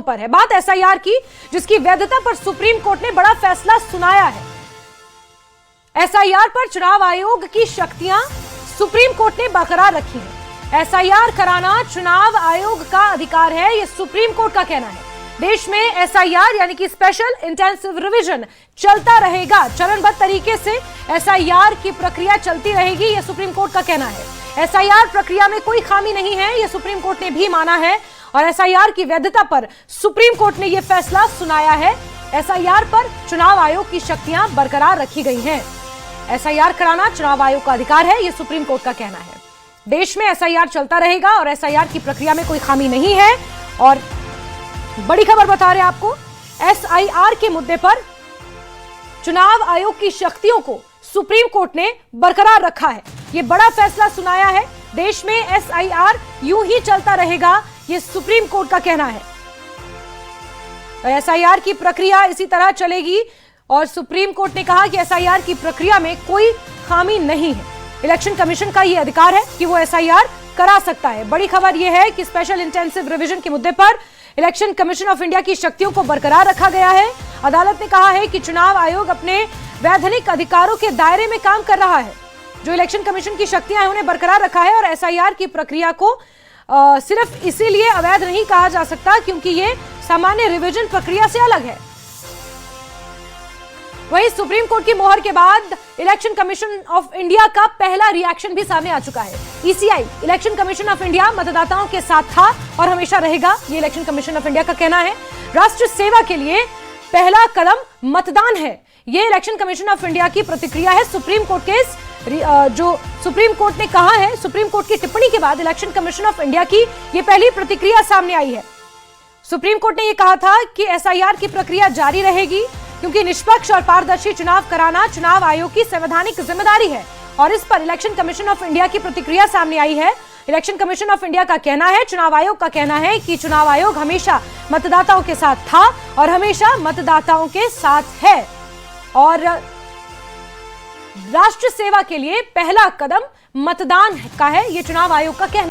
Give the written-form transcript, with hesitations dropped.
पर है। बात एसआईआर की, जिसकी वैधता पर सुप्रीम कोर्ट ने बड़ा फैसला सुनाया है। एसआईआर पर चुनाव आयोग की शक्तियां सुप्रीम कोर्ट ने बरकरार रखी है। एसआईआर कराना चुनाव आयोग का अधिकार है, यह सुप्रीम कोर्ट का कहना है। देश में एसआईआर यानी कि स्पेशल इंटेंसिव रिवीजन चलता रहेगा। चरणबद्ध तरीके से एसआईआर की प्रक्रिया चलती रहेगी, यह सुप्रीम कोर्ट का कहना है। एसआईआर प्रक्रिया में कोई खामी नहीं है, यह सुप्रीम कोर्ट ने भी माना है और एसआईआर की वैधता पर सुप्रीम कोर्ट ने यह फैसला सुनाया है। एसआईआर पर चुनाव आयोग की शक्तियां बरकरार रखी गई हैं। एसआईआर कराना चुनाव आयोग का अधिकार है, यह सुप्रीम कोर्ट का कहना है। देश में एसआईआर चलता रहेगा और एसआईआर की प्रक्रिया में कोई खामी नहीं है। और बड़ी खबर बता रहे हैं आपको, एसआईआर के मुद्दे पर चुनाव आयोग की शक्तियों को सुप्रीम कोर्ट ने बरकरार रखा है। यह बड़ा फैसला सुनाया है। देश में एसआईआर यूं ही चलता रहेगा, यह सुप्रीम कोर्ट का कहना है। तो एसआईआर की प्रक्रिया इसी तरह चलेगी और सुप्रीम कोर्ट ने कहा कि एसआईआर की प्रक्रिया में कोई खामी नहीं है। इलेक्शन कमीशन का यह अधिकार है कि वो एसआईआर करा सकता है। बड़ी खबर यह है कि स्पेशल इंटेंसिव रिवीजन के मुद्दे पर इलेक्शन कमीशन ऑफ इंडिया की शक्तियों को बरकरार रखा गया है। अदालत ने कहा है कि चुनाव आयोग अपने वैधानिक अधिकारों के दायरे में काम कर रहा है। जो इलेक्शन कमीशन की शक्तियां हैं उन्हें बरकरार रखा है और एसआईआर की प्रक्रिया को सिर्फ इसीलिए अवैध नहीं कहा जा सकता क्योंकि ये सामान्य रिवीजन प्रक्रिया से अलग है। वहीं सुप्रीम कोर्ट की मोहर के बाद इलेक्शन कमीशन ऑफ इंडिया का पहला रिएक्शन भी सामने आ चुका है। ECI, election commission of India मतदाताओं के साथ था और हमेशा रहेगा, ये इलेक्शन कमीशन ऑफ इंडिया का कहना है। राष्ट्र सेवा के लिए पहला कदम मतदान है, ये इलेक्शन कमीशन ऑफ इंडिया की प्रतिक्रिया है। सुप्रीम कोर्ट के जो सुप्रीम कोर्ट ने कहा है, सुप्रीम कोर्ट की टिप्पणी के बाद इलेक्शन कमीशन ऑफ इंडिया की यह पहली प्रतिक्रिया सामने आई है। सुप्रीम कोर्ट ने यह कहा था कि एसआईआर की प्रक्रिया जारी रहेगी क्योंकि निष्पक्ष और पारदर्शी चुनाव कराना चुनाव आयोग की संवैधानिक जिम्मेदारी है और इस पर इलेक्शन कमीशन ऑफ इंडिया की प्रतिक्रिया सामने आई है। इलेक्शन कमीशन ऑफ इंडिया का कहना है, चुनाव आयोग का कहना है कि चुनाव आयोग हमेशा मतदाताओं के साथ था और हमेशा मतदाताओं के साथ है और राष्ट्र सेवा के लिए पहला कदम मतदान का है, यह चुनाव आयोग का कहना है।